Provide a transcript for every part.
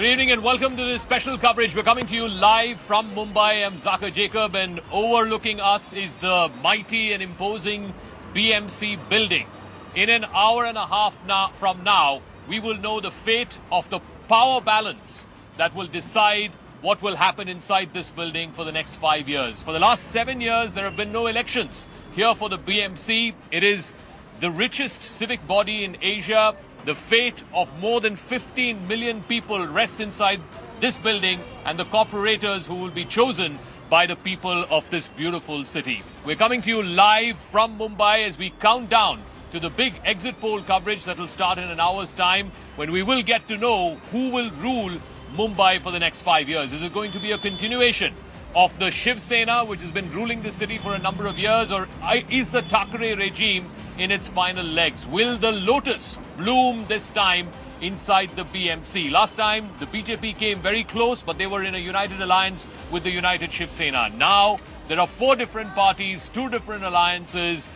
Good evening and welcome to this special coverage. We're coming to you live from Mumbai. I'm Zaka Jacob, and overlooking us is the mighty and imposing BMC building. In an hour and a half from now, we will know the fate of the power balance that will decide what will happen inside this building for the next 5 years. For the last 7 years, there have been no elections here for the BMC. It is the richest civic body in Asia. The fate of more than 15 million people rests inside this building and the corporators who will be chosen by the people of this beautiful city. We're coming to you live from Mumbai as we count down to the big exit poll coverage that will start in an hour's time, when we will get to know who will rule Mumbai for the next 5 years. Is it going to be a continuation of the Shiv Sena, which has been ruling the city for a number of years, or is the Thackeray regime in its final legs? Will the lotus bloom this time inside the BMC? Last time, the BJP came very close, but they were in a united alliance with the United Shiv Sena. Now, there are 4 different parties, 2 different alliances.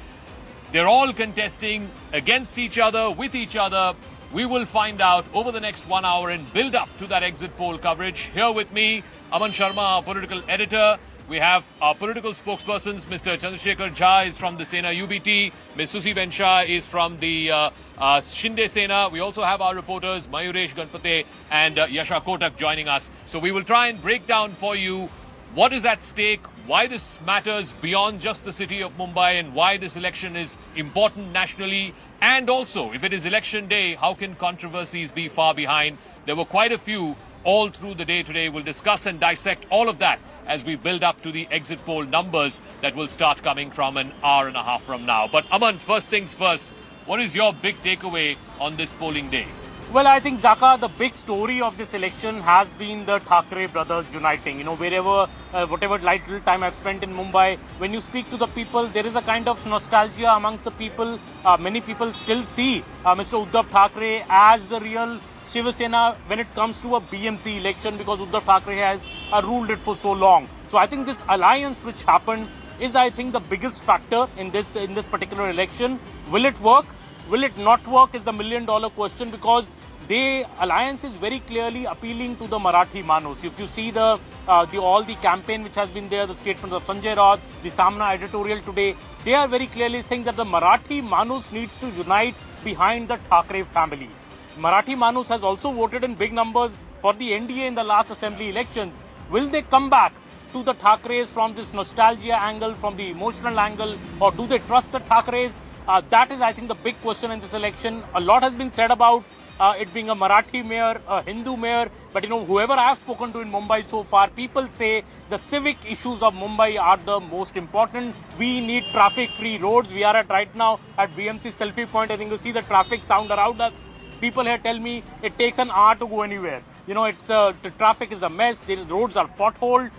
They're all contesting against each other, with each other. We will find out over the next 1 hour and build up to that exit poll coverage. Here with me, Aman Sharma, our political editor. We have our political spokespersons. Mr. Chandrasekhar Jha is from the Sena UBT. Ms. Susi Bensha is from the Shinde Sena. We also have our reporters, Mayuresh Ganpate and Yasha Kotak, joining us. So we will try and break down for you what is at stake, why this matters beyond just the city of Mumbai, and why this election is important nationally. And also, if it is election day, how can controversies be far behind? There were quite a few all through the day today. We'll discuss and dissect all of that as we build up to the exit poll numbers that will start coming from an hour and a half from now. But Aman, first things first, what is your big takeaway on this polling day? Well, I think, Zaka, the big story of this election has been the Thackeray brothers uniting. You know, wherever, whatever little time I've spent in Mumbai, when you speak to the people, there is a kind of nostalgia amongst the people. Many people still see Mr. Uddhav Thackeray as the real Shiv Sena when it comes to a BMC election, because Uddhav Thackeray has ruled it for so long. So I think this alliance which happened is, I think, the biggest factor in this particular election. Will it work? Will it not work is the million-dollar question, because the alliance is very clearly appealing to the Marathi Manus. If you see all the campaign which has been there, the statements of Sanjay Raut, the Samna editorial today, they are very clearly saying that the Marathi Manus needs to unite behind the Thackeray family. Marathi Manus has also voted in big numbers for the NDA in the last assembly elections. Will they come back to the Thackeray's from this nostalgia angle, from the emotional angle, or do they trust the Thackeray's? That is, I think, the big question in this election. A lot has been said about it being a Marathi mayor, a Hindu mayor, but you know, whoever I have spoken to in Mumbai so far, people say the civic issues of Mumbai are the most important. We need traffic-free roads. We are right now at BMC Selfie Point. I think you see the traffic sound around us. People here tell me it takes an hour to go anywhere. You know, it's the traffic is a mess. The roads are potholed.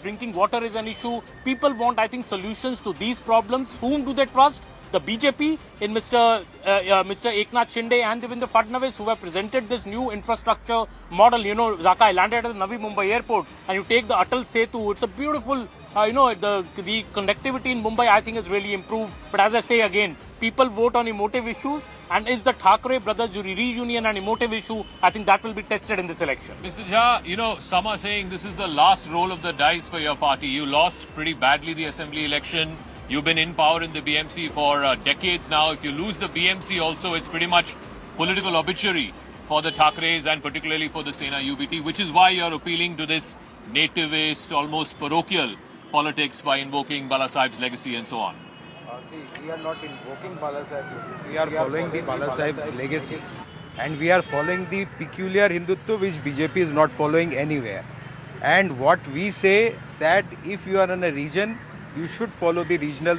Drinking water is an issue. People want, I think, solutions to these problems. Whom do they trust? The BJP in Mr. Eknath Shinde and Devendra Fadnavis, who have presented this new infrastructure model. You know, Zaka, I landed at the Navi Mumbai airport, and you take the Atal Setu. It's a beautiful, the connectivity in Mumbai, I think, has really improved. But as I say again, people vote on emotive issues, and is the Thackeray brothers reunion an emotive issue? I think that will be tested in this election. Mr. Jha, you know, some are saying this is the last roll of the dice for your party. You lost pretty badly the assembly election. You've been in power in the BMC for decades now. If you lose the BMC also, it's pretty much political obituary for the Thackeray's and particularly for the Sena UBT, which is why you're appealing to this nativist, almost parochial politics by invoking Bala Sahib's legacy and so on. See, we are not invoking Bala Sahib's. We are following the Bala Sahib's legacy. And we are following the peculiar Hindutva which BJP is not following anywhere. And what we say, that if you are in a region, you should follow the regional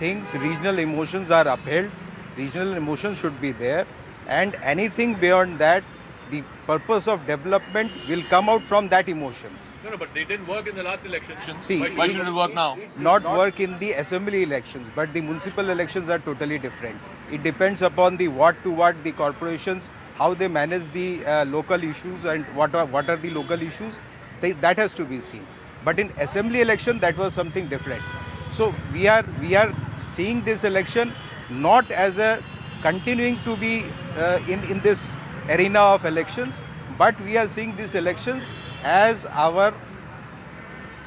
things. Regional emotions are upheld. Regional emotions should be there. And anything beyond that, the purpose of development will come out from that emotions. No, but they didn't work in the last election. See, why should it work now? Not work in the assembly elections, but the municipal elections are totally different. It depends upon the what the corporations, how they manage the local issues and what are the local issues. That has to be seen. But in assembly election, that was something different. So we are seeing this election not as a continuing to be in this arena of elections, but we are seeing these elections as our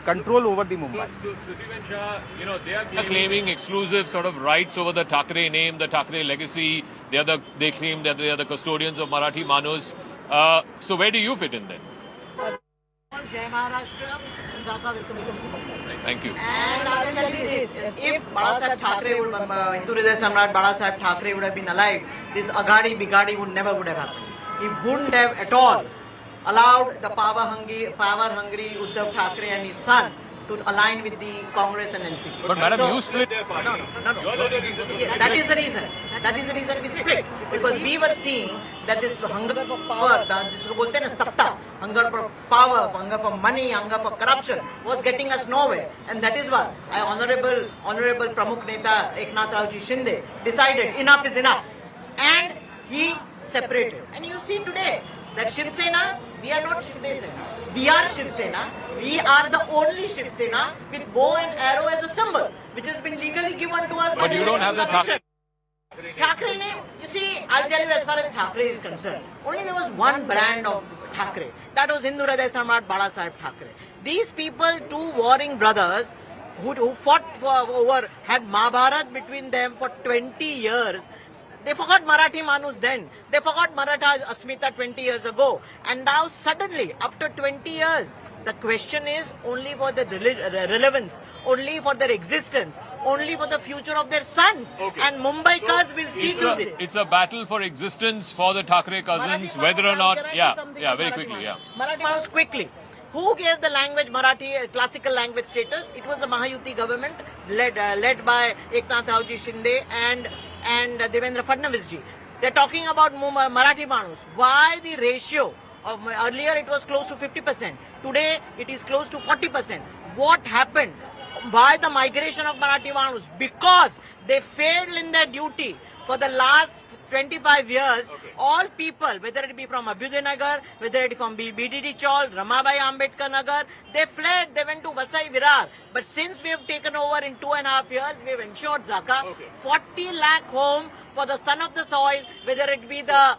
control over the Mumbai. They are claiming exclusive sort of rights over the Thackeray name, the Thackeray legacy. They claim that they are the custodians of Marathi Manus. So where do you fit in then? Jai Maharashtra, Dhaka will come. Thank you. And I will tell you this, if Balasaheb Thackeray would, Hindu Hriday Samrat Balasaheb Thackeray would have been alive, this Aghadi Bigadi would never would have happened. He wouldn't have at all allowed the power-hungry Uddhav Thackeray and his son to align with the Congress and NCP. But madam, So- you split. No. Yes, that is the reason. That is the reason we split. Because we were seeing that this hunger for power, जिसको बोलते हैं ना सत्ता, hunger for power, hunger for money, hunger for corruption, was getting us nowhere. And that is why Honorable Pramukh Neta Eknath Raoji Shinde decided enough is enough. And he separated. And you see today that Shiv Sena, we are not Shiv Sena. We are Shiv Sena. We are the only Shiv Sena with bow and arrow as a symbol, which has been legally given to us. by But the you don't have the Election Commission. Thackeray name, you see, I'll tell you as far as Thackeray is concerned, only there was one brand of Thackeray. That was Hindu Hriday Samrat Balasaheb Thackeray. These people, two warring brothers, who fought had Mahabharat between them for 20 years. They forgot Marathi Manus then. They forgot Maratha Asmita 20 years ago. And now suddenly, after 20 years, the question is only for the relevance, only for their existence, only for the future of their sons. Okay. And Mumbaikars will see through this. It's a battle for existence for the Thackeray cousins, whether or not. Very quickly. Marathi Manus quickly. Who gave the language Marathi classical language status? It was the Mahayuti government led by Eknath Raoji Shinde and Devendra Fadnavis ji. They're talking about Marathi Manus. Why the ratio of earlier it was close to 50%. Today it is close to 40%. What happened? Why the migration of Marathi Manus? Because they failed in their duty for the last 25 years. All people, whether it be from Abhyuday Nagar, whether it be from BDD Chaul, Ramabai Ambedkar Nagar, they fled, they went to Vasai Virar. But since we have taken over in 2.5 years, we have ensured Zaka, 40 lakh home for the son of the soil, whether it be the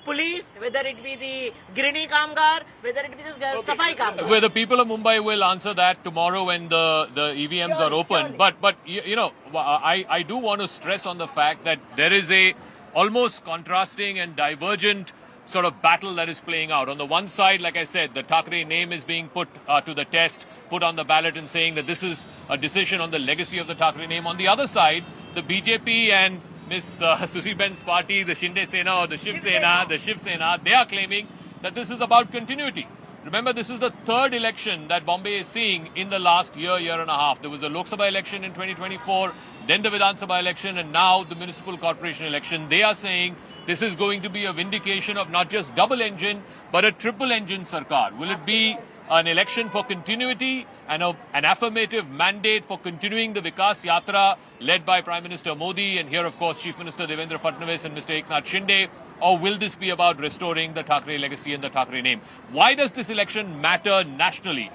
police, whether it be the Grini Kamgar, whether it be the Safai Kamgar. Where the people of Mumbai will answer that tomorrow when the EVMs are open. Surely. But I do want to stress on the fact that there is a almost contrasting and divergent sort of battle that is playing out. On the one side, like I said, the Thackeray name is being put to the test, put on the ballot and saying that this is a decision on the legacy of the Thackeray name. On the other side, the BJP and Miss Susi Ben's party, the Shinde Sena or the Shiv Sena, they are claiming that this is about continuity. Remember, this is the third election that Bombay is seeing in the last year and a half. There was a Lok Sabha election in 2024, then the Vidhan Sabha election, and now the municipal corporation election. They are saying this is going to be a vindication of not just double engine, but a triple engine Sarkar. Will it be an election for continuity and an affirmative mandate for continuing the Vikas Yatra led by Prime Minister Modi and here, of course, Chief Minister Devendra Fadnavis and Mr. Eknath Shinde? Or will this be about restoring the Thackeray legacy and the Thackeray name? Why does this election matter nationally?